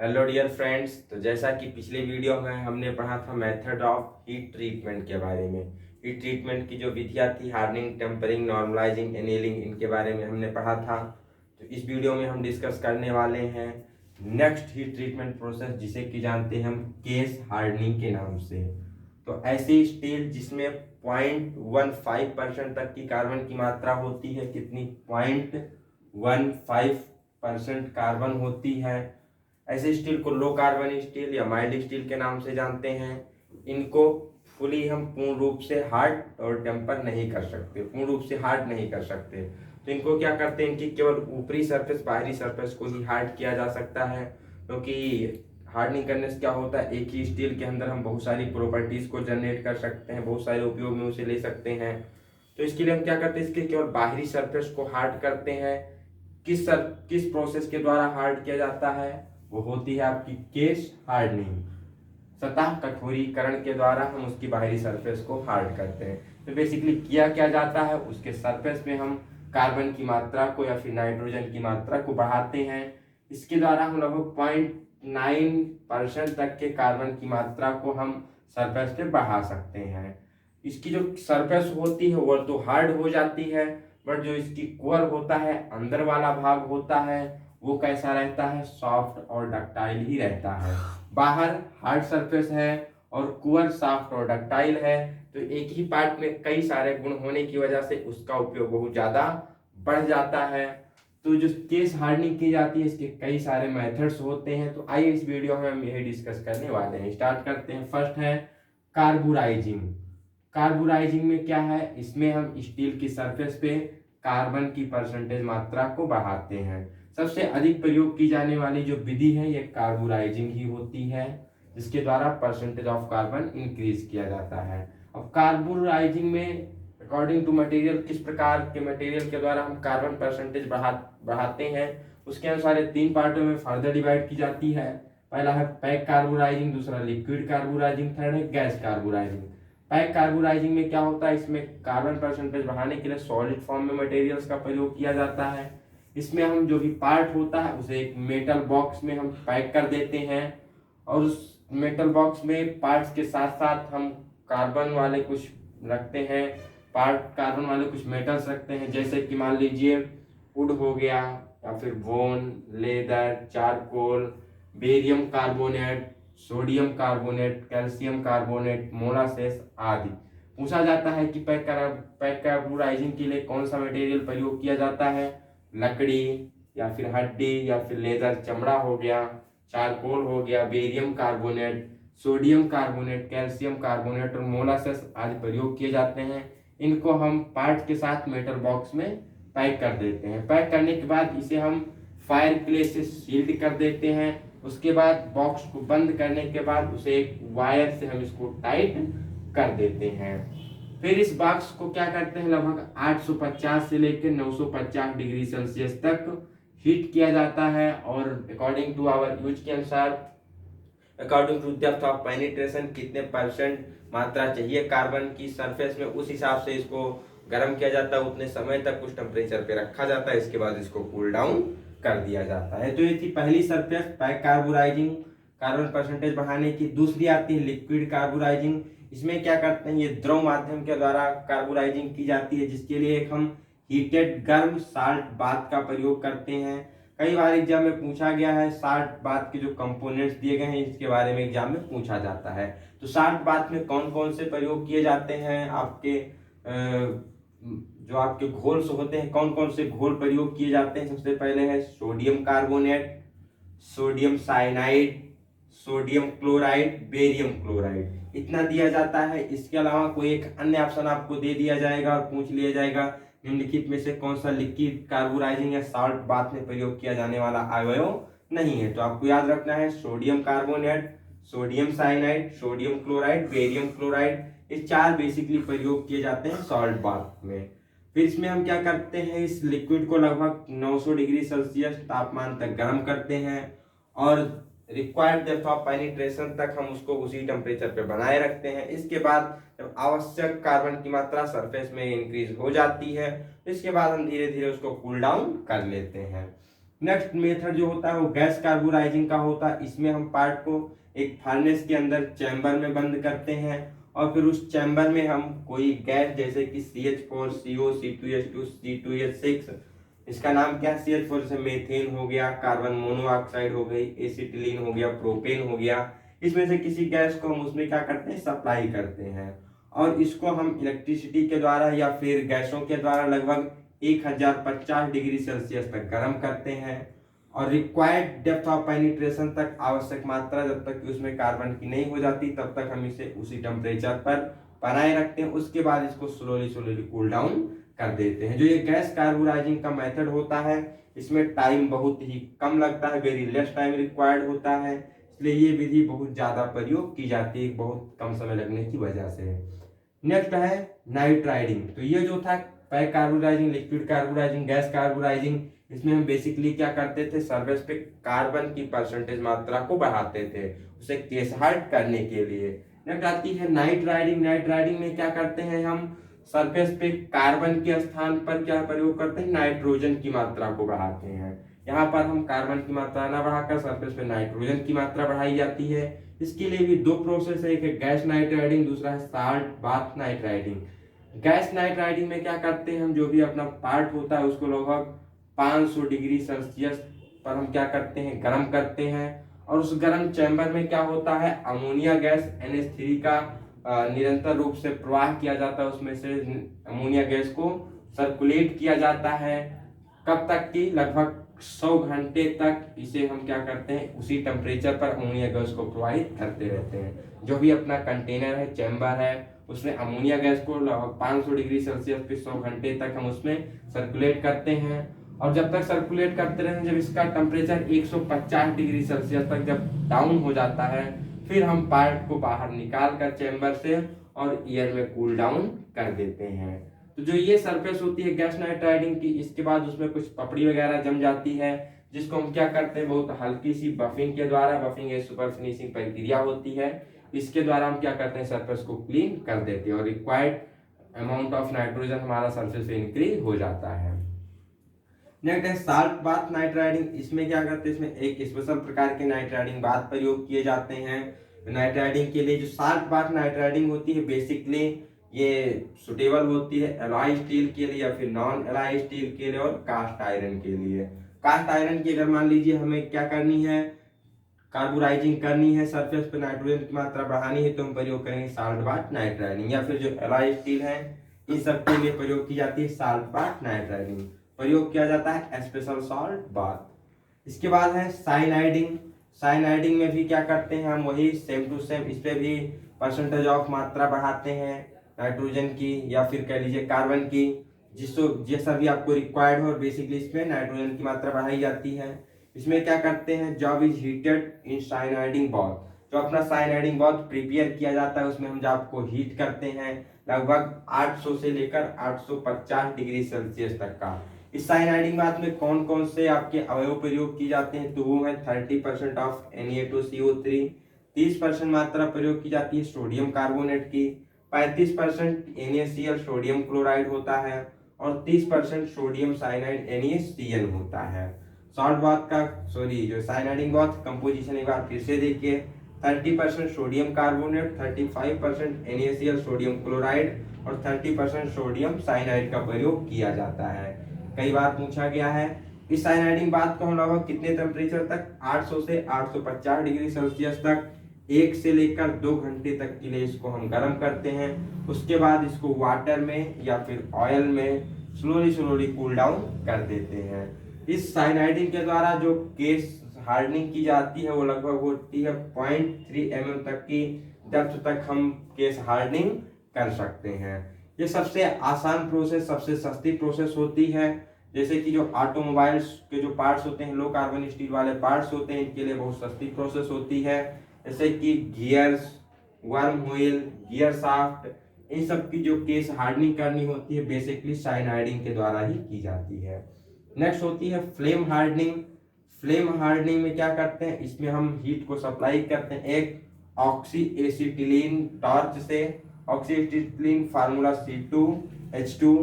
Hello dear friends. तो जैसा कि पिछले वीडियो में हमने पढ़ा था मेथड ऑफ हीट ट्रीटमेंट के बारे में। हीट ट्रीटमेंट की जो विधियाँ थी, हार्डनिंग, टेम्परिंग, नॉर्मलाइजिंग, एनेलिंग, इनके बारे में हमने पढ़ा था। तो इस वीडियो में हम डिस्कस करने वाले हैं नेक्स्ट हीट ट्रीटमेंट प्रोसेस, जिसे कि जानते हैं हम केस हार्डनिंग के नाम से। तो ऐसी स्टील जिसमें 0.15% तक की कार्बन की मात्रा होती है, कितनी, 0.15% कार्बन होती है। ऐसे स्टील को लो कार्बन स्टील या माइल्ड स्टील के नाम से जानते हैं। इनको फुली हम पूर्ण रूप से हार्ड और टेम्पर नहीं कर सकते, पूर्ण रूप से हार्ड नहीं कर सकते। तो इनको क्या करते हैं, इनकी केवल ऊपरी सरफेस, बाहरी सरफेस को ही हार्ड किया जा सकता है। क्योंकि हार्डनिंग करने से क्या होता है, एक ही स्टील के अंदर हम बहुत सारी प्रॉपर्टीज को जनरेट कर सकते हैं, बहुत सारे उपयोग में उसे ले सकते हैं। तो इसके लिए हम क्या करते हैं, इसके केवल बाहरी सरफेस को हार्ड करते हैं। किस प्रोसेस के द्वारा हार्ड किया जाता है, वो होती है आपकी केस हार्डनिंग। सतह कठोरीकरण के द्वारा हम उसकी बाहरी सरफेस को हार्ड करते हैं। तो बेसिकली किया क्या जाता है, उसके सरफेस में हम कार्बन की मात्रा को या फिर नाइट्रोजन की मात्रा को बढ़ाते हैं। इसके द्वारा हम लगभग 0.9% तक के कार्बन की मात्रा को हम सरफेस पे बढ़ा सकते हैं। इसकी जो सरफेस होती है वो तो हार्ड हो जाती है, बट जो इसकी कोर होता है, अंदर वाला भाग होता है, वो कैसा रहता है, सॉफ्ट और डक्टाइल ही रहता है। बाहर हार्ड सरफेस है और कोर सॉफ्ट और डक्टाइल है, तो एक ही पार्ट में कई सारे गुण होने की वजह से उसका उपयोग बहुत ज्यादा बढ़ जाता है। तो जो केस हार्डनिंग की जाती है, इसके कई सारे मेथड्स होते हैं। तो आइए इस वीडियो में हम यही डिस्कस करने वाले हैं। स्टार्ट करते हैं। फर्स्ट है कार्बुराइजिंग। कार्बुराइजिंग में क्या है, इसमें हम स्टील की सरफेस पे कार्बन की परसेंटेज मात्रा को बढ़ाते हैं। सबसे अधिक प्रयोग की जाने वाली जो विधि है, ये कार्बुराइजिंग ही होती है, जिसके द्वारा परसेंटेज ऑफ कार्बन इंक्रीज किया जाता है। अब कार्बुराइजिंग में अकॉर्डिंग टू मटेरियल, किस प्रकार के मटेरियल के द्वारा हम कार्बन परसेंटेज बढ़ाते हैं, उसके अनुसार ये 3 पार्टों में फर्दर डिवाइड की जाती है। पहला है पैक कार्बुराइजिंग, दूसरा लिक्विड कार्बुराइजिंग, थर्ड है गैस कार्बुराइजिंग। पैक कार्बुराइजिंग में क्या होता है, इसमें कार्बन परसेंटेज बढ़ाने के लिए सॉलिड फॉर्म में मटेरियल्स का प्रयोग किया जाता है। इसमें हम जो भी पार्ट होता है उसे एक मेटल बॉक्स में हम पैक कर देते हैं, और उस मेटल बॉक्स में पार्ट्स के साथ साथ हम कार्बन वाले कुछ रखते हैं, कार्बन वाले कुछ मेटल्स रखते हैं, जैसे कि मान लीजिए वुड हो गया, या फिर bone, leather, charcoal, barium carbonate, sodium carbonate, calcium carbonate, molasses आदि। पूछा जाता है कि पैक कार्बोराइजिंग के लिए कौन सा मटेरियल प्रयोग किया जाता है, लकड़ी या फिर हड्डी या फिर लेदर, चमड़ा हो गया, चारकोल हो गया, barium carbonate, sodium carbonate, calcium carbonate और मोलासेस आदि प्रयोग किए जाते हैं। इनको हम पार्ट के साथ मेटल बॉक्स में पैक कर देते हैं। पैक करने के बाद इसे हम फायर क्ले से सील्ड कर देते हैं। उसके बाद बॉक्स को बंद करने के बाद उसे एक वायर से हम इसको टाइट कर देते हैं। फिर इस बॉक्स को क्या करते हैं, लगभग 850 से लेकर 950 डिग्री सेल्सियस तक हीट किया जाता है, और अकॉर्डिंग टू आवर यूज के अनुसार, according to depth of penetration, कितने परसेंट मात्रा चाहिए कार्बन की सरफेस में, उस हिसाब से इसको गर्म किया जाता है। उतने समय तक उस टेम्परेचर पे रखा जाता है, इसके बाद इसको कूल डाउन कर दिया जाता है। तो ये थी पहली surface, pack carburising, carbon percentage बढ़ाने की। दूसरी आती है लिक्विड कार्बोराइजिंग। इसमें क्या करते हैं, ये द्रव माध्यम के द्वारा कार्बोराइजिंग की जाती है, जिसके लिए एक हम हीटेड गर्म साल्ट बाथ का प्रयोग करते हैं। कई बार एग्जाम में पूछा गया है, साल्ट बाथ के जो कंपोनेंट्स दिए गए हैं, इसके बारे में एग्जाम में पूछा जाता है। तो साल्ट बाथ में कौन कौन से प्रयोग किए जाते हैं, आपके जो आपके घोल्स होते हैं, कौन कौन से घोल प्रयोग किए जाते हैं। सबसे पहले है sodium carbonate, sodium cyanide, sodium chloride, barium chloride, इतना दिया जाता है। इसके अलावा कोई एक अन्य ऑप्शन आपको दे दिया जाएगा और पूछ लिया जाएगा, निम्नलिखित में से कौन सा लिक्विड कार्बोराइजिंग या साल्ट बाथ में प्रयोग किया जाने वाला अवयव नहीं है। तो आपको याद रखना है sodium carbonate, sodium cyanide, sodium chloride, barium chloride, ये 4 बेसिकली प्रयोग किए जाते हैं सॉल्ट बाथ में। फिर इसमें हम क्या करते हैं, इस लिक्विड को लगभग 900 डिग्री सेल्सियस तापमान तक गर्म करते हैं, और रिक्वायर्ड डेप्थ ऑफ पेनिट्रेशन तक हम उसको उसी टेम्परेचर पे बनाए रखते हैं। इसके बाद जब आवश्यक कार्बन की मात्रा सरफेस में इंक्रीज हो जाती है, तो इसके बाद हम धीरे धीरे उसको कूल डाउन कर लेते हैं। नेक्स्ट मेथड जो होता है वो गैस कार्बोराइजिंग का होता है। इसमें हम पार्ट को एक फर्नेस के अंदर चैम्बर में बंद करते हैं और फिर उस चैम्बर में हम कोई गैस जैसे कि CH4, CO, C2H2, C2H6, इसका नाम क्या है CH4 से मेथेन हो गया, कार्बन मोनोऑक्साइड हो गई, एसिटिलीन हो गया, प्रोपेन हो गया, इसमें से किसी गैस को हम उसमें क्या करते हैं सप्लाई करते हैं और इसको हम इलेक्ट्रिसिटी के द्वारा या फिर गैसों के द्वारा लगभग 1050 डिग्री सेल्सियस तक गर्म करते हैं और रिक्वायर्ड डेप्थ ऑफ पेनिट्रेशन तक, आवश्यक मात्रा जब तक कि उसमें कार्बन की नहीं हो जाती तब तक हम इसे उसी टेम्परेचर पर बनाए रखते हैं। उसके बाद इसको स्लोली स्लोली कूल डाउन कर देते हैं। जो ये गैस कार्बोराइजिंग का मेथड होता है इसमें टाइम बहुत ही कम लगता है, वेरी लेस टाइम रिक्वायर्ड होता है, इसलिए ये विधि बहुत ज्यादा प्रयोग की जाती है बहुत कम समय लगने की वजह से। नेक्स्ट है नाइट राइडिंग। तो ये जो था pack carburising, liquid carburising, gas carburising, इसमें हम बेसिकली क्या करते थे सरफेस पे कार्बन की परसेंटेज मात्रा को बढ़ाते थे उसे केस हार्ड करने के लिए। नेक्स्ट आती है नाइट राइडिंग। नाइट राइडिंग में क्या करते हैं हम सरफेस पे कार्बन के स्थान पर क्या प्रयोग करते हैं नाइट्रोजन की मात्रा को बढ़ाते हैं। यहाँ पर हम कार्बन की मात्रा ना बढ़ाकर सरफेस पे नाइट्रोजन की मात्रा बढ़ाई जाती है। इसके लिए भी दो प्रोसेस है, एक है गैस नाइट राइडिंग, दूसरा है salt bath night riding. Gas night riding में क्या करते हैं हम जो भी अपना पार्ट होता है उसको लगभग 500 डिग्री सेल्सियस पर हम क्या करते हैं गर्म करते हैं और उस गर्म चैम्बर में क्या होता है अमोनिया गैस NH3 का निरंतर रूप से प्रवाह किया जाता है, उसमें से अमोनिया गैस को सर्कुलेट किया जाता है। कब तक की लगभग 100 घंटे तक इसे हम क्या करते हैं उसी टेम्परेचर पर अमोनिया गैस को प्रवाहित करते रहते हैं। जो भी अपना कंटेनर है चैम्बर है उसमें अमोनिया गैस को लगभग 500 डिग्री सेल्सियस पे 100 घंटे तक हम उसमें सर्कुलेट करते हैं और जब तक सर्कुलेट करते रहें जब इसका टेम्परेचर 150 डिग्री सेल्सियस तक जब डाउन हो जाता है फिर हम पार्ट को बाहर निकाल कर चैम्बर से और एयर में कूल डाउन कर देते हैं। तो जो ये सरफेस होती है गैस नाइट राइडिंग की, इसके बाद उसमें कुछ पपड़ी वगैरह जम जाती है जिसको हम क्या करते हैं बहुत हल्की सी बफिंग के द्वारा, बफिंग एक सुपर फिनिशिंग प्रक्रिया होती है, इसके द्वारा हम क्या करते हैं सरफेस को क्लीन कर देते हैं और रिक्वायर्ड अमाउंट ऑफ नाइट्रोजन हमारा सरफेस से इंक्रीज हो जाता है। नेक्स्ट है साल्ट बाथ नाइट राइडिंग। इसमें क्या करते हैं इसमें एक स्पेशल प्रकार के नाइट राइडिंग बाथ प्रयोग किए जाते हैं। नाइट राइडिंग के लिए जो साल्ट बाथ नाइट राइडिंग होती है बेसिकली ये सुटेबल होती है एलॉय स्टील के लिए या फिर नॉन एलॉय स्टील के लिए और कास्ट आयरन के लिए। कास्ट आयरन की अगर मान लीजिए हमें क्या करनी है कार्बोराइजिंग करनी है, सरफेस पे नाइट्रोजन की मात्रा बढ़ानी है तो हम प्रयोग करेंगे साल्ट बाथ नाइट राइडिंग, या फिर जो एलॉय स्टील है इन सब के लिए प्रयोग की जाती है साल्ट बाथ नाइट राइडिंग, प्रयोग किया जाता है स्पेशल सॉल्ट बाथ। इसके बाद है साइनाइडिंग। साइनाइडिंग में भी क्या करते हैं हम वही सेम टू सेम, इस पे भी परसेंटेज ऑफ मात्रा बढ़ाते हैं नाइट्रोजन की या फिर कह लीजिए कार्बन की, जिसको जैसा भी आपको रिक्वायर्ड हो, बेसिकली इसमें नाइट्रोजन की मात्रा बढ़ाई जाती है। इसमें क्या करते हैं job is heated in cyaniding bath, जो अपना साइनाइडिंग बाथ प्रिपेयर किया जाता है उसमें हम जॉब को हीट करते हैं लगभग 800 से लेकर 850 डिग्री सेल्सियस तक का। इस साइनाइडिंग बाथ में कौन कौन से आपके अवयव प्रयोग किए जाते हैं तो वो है 30% ऑफ Na2CO3, 30% मात्रा प्रयोग की जाती है सोडियम कार्बोनेट की, 35% NaCl सोडियम क्लोराइड होता है और 30% सोडियम साइनाइड NaCN होता है। सॉल्ट बाथ का जो साइनाइडिंग बाथ कंपोजिशन एक बार फिर से देखिए, 30% sodium carbonate, 35% NaCl sodium chloride और 30% सोडियम साइनाइड का प्रयोग किया जाता है। कई बार पूछा गया है इस साइनाइडिंग बाथ को हम लगभग कितने टेम्परेचर तक 800 से 850 डिग्री सेल्सियस तक 1 से लेकर 2 घंटे तक के लिए इसको हम गर्म करते हैं। उसके बाद इसको वाटर में या फिर ऑयल में स्लोली कूल डाउन कर देते हैं। इस साइनाइडिंग के द्वारा जो केस हार्डनिंग की जाती है वो लगभग होती है 0.3 mm तक की डेप्थ तक हम केस हार्डनिंग कर सकते हैं। ये सबसे आसान प्रोसेस, सबसे सस्ती प्रोसेस होती है। जैसे कि जो ऑटोमोबाइल्स के जो पार्ट्स होते हैं लो कार्बन स्टील वाले पार्ट्स होते हैं इनके लिए बहुत सस्ती प्रोसेस होती है। जैसे कि gears, worm wheel, gear shaft, इन सब की जो केस हार्डनिंग करनी होती है बेसिकली साइनाइडिंग के द्वारा ही की जाती है। नेक्स्ट होती है फ्लेम हार्डनिंग। फ्लेम हार्डनिंग में क्या करते हैं इसमें हम हीट को सप्लाई करते हैं एक ऑक्सी एसिटिलीन टॉर्च से, oxy acetylene formula C2H2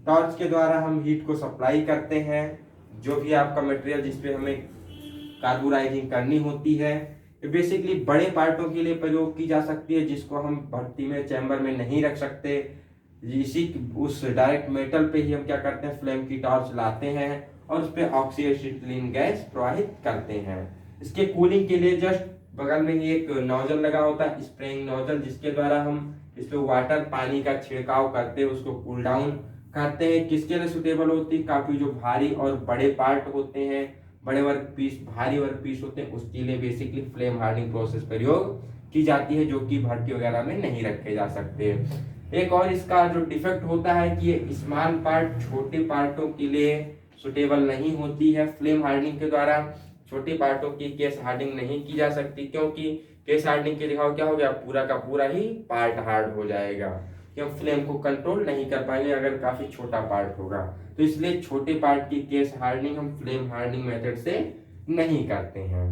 torch के द्वारा हम हीट को सप्लाई करते हैं। जो भी आपका मटेरियल जिसपे हमें कार्बोराइजिंग करनी होती है, ये बेसिकली बड़े पार्टों के लिए प्रयोग की जा सकती है, जिसको हम भट्टी में चैम्बर में नहीं रख सकते। इसी उस डायरेक्ट मेटल पे ही हम क्या करते हैं, फ्लेम की टॉर्च लाते हैं और उस पर ऑक्सीएसिटिलीन गैस प्रवाहित करते हैं। इसके कूलिंग के लिए जस्ट बगल में ही एक नोजल लगा होता है, स्प्रेइंग नोजल, जिसके द्वारा हम इस पे वाटर पानी का छिड़काव करते हैं, उसको कूल डाउन करते हैं। किसके लिए सुटेबल होती है, काफी जो भारी और बड़े पार्ट होते हैं, बड़े वर्क पीस, भारी वर्क पीस होते हैं, उसके लिए बेसिकली फ्लेम हार्डनिंग प्रोसेस प्रयोग की जाती है, जो कि भट्टी वगैरह में नहीं रखे जा सकते। एक और इसका जो डिफेक्ट होता है कि ये स्मॉल पार्ट, छोटे पार्टों के लिए सुटेबल नहीं होती है। फ्लेम हार्डनिंग के द्वारा छोटे पार्टों की केस हार्डनिंग नहीं की जा सकती, क्योंकि केस हार्डनिंग के दिखाओ क्या हो गया, पूरा का पूरा ही पार्ट हार्ड हो जाएगा, क्यों फ्लेम को कंट्रोल नहीं कर पाएंगे अगर काफी छोटा पार्ट होगा। तो इसलिए छोटे पार्ट की केस हार्डनिंग हम फ्लेम हार्डनिंग मेथड से नहीं करते हैं।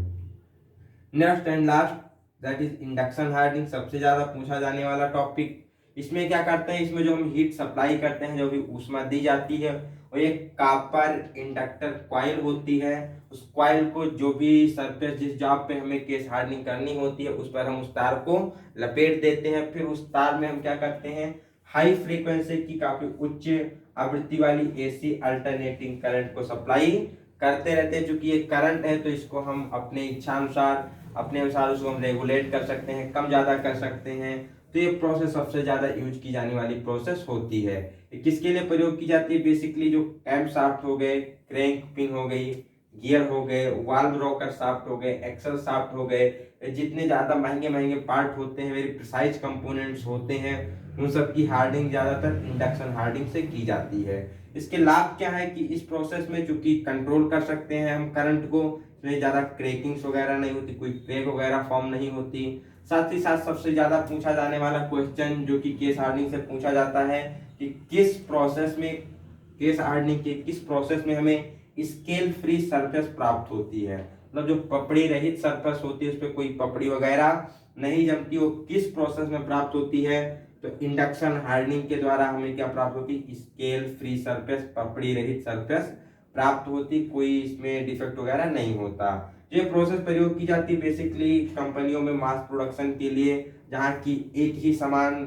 Next and last that is induction hardening, सबसे ज्यादा पूछा जाने वाला टॉपिक। इसमें क्या करते हैं, इसमें जो हम हीट सप्लाई करते हैं, जो भी ऊष्मा दी जाती है, और एक कॉपर इंडक्टर कॉइल होती है, उस कॉइल को जो भी सरफेस जिस जॉब पे हमें केस हार्डनिंग करनी होती है उस पर हम उस तार को लपेट देते हैं। फिर उस तार में हम क्या करते हैं, हाई फ्रीक्वेंसी की काफी उच्च आवृत्ति वाली एसी अल्टरनेटिंग करंट को सप्लाई करते रहते हैं। चूंकि ये करंट है तो इसको हम अपने इच्छा अनुसार उसको हम रेगुलेट कर सकते हैं, कम ज्यादा कर सकते हैं। तो ये प्रोसेस सबसे ज्यादा यूज की जाने वाली प्रोसेस होती है। ये किसके लिए प्रयोग की जाती है, बेसिकली जो कैम शाफ्ट हो गए, क्रैंक पिन हो गई, गियर हो गए, वाल्व रॉकर शाफ्ट हो गए, एक्सल शाफ्ट हो गए, जितने ज्यादा महंगे महंगे पार्ट होते हैं, वेरी प्रिसाइज कंपोनेंट्स होते हैं, उन सब की हार्डनिंग ज्यादातर इंडक्शन हार्डनिंग से की जाती है। इसके लाभ क्या है कि इस प्रोसेस में चूंकि कंट्रोल कर सकते हैं हम करंट को, इसमें ज्यादा क्रैकिंग्स वगैरह नहीं होती, कोई क्रैक वगैरह फॉर्म नहीं होती। साथ ही साथ सबसे ज्यादा पूछा जाने वाला क्वेश्चन जो कि केस हार्डनिंग से पूछा जाता है कि किस प्रोसेस में, केस हार्डनिंग के किस प्रोसेस में हमें स्केल फ्री सरफेस प्राप्त होती है, मतलब जो पपड़ी रहित सरफेस होती है, उस पर कोई पपड़ी वगैरह नहीं जमती, वो किस प्रोसेस में प्राप्त होती है। तो इंडक्शन हार्डनिंग के द्वारा हमें क्या प्राप्त होती है, स्केल फ्री सरफेस, पपड़ी रहित सरफेस प्राप्त होती, कोई इसमें डिफेक्ट वगैरह नहीं होता। ये प्रोसेस प्रयोग की जाती है बेसिकली कंपनियों में मास प्रोडक्शन के लिए, जहाँ की एक ही सामान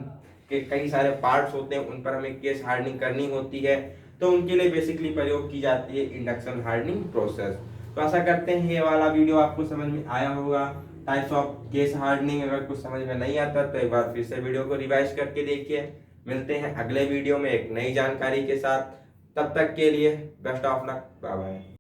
के कई सारे पार्ट्स होते हैं, उन पर हमें केस हार्डनिंग करनी होती है, तो उनके लिए बेसिकली प्रयोग की जाती है इंडक्शन हार्डनिंग प्रोसेस। तो आशा करते हैं ये वाला वीडियो आपको समझ में आया होगा। टाइप्स ऑफ केस हार्डनिंग अगर कुछ समझ में नहीं आता तो एक बार फिर से वीडियो को रिवाइज करके देखिए। मिलते हैं अगले वीडियो में एक नई जानकारी के साथ, तब तक के लिए best of luck, bye bye.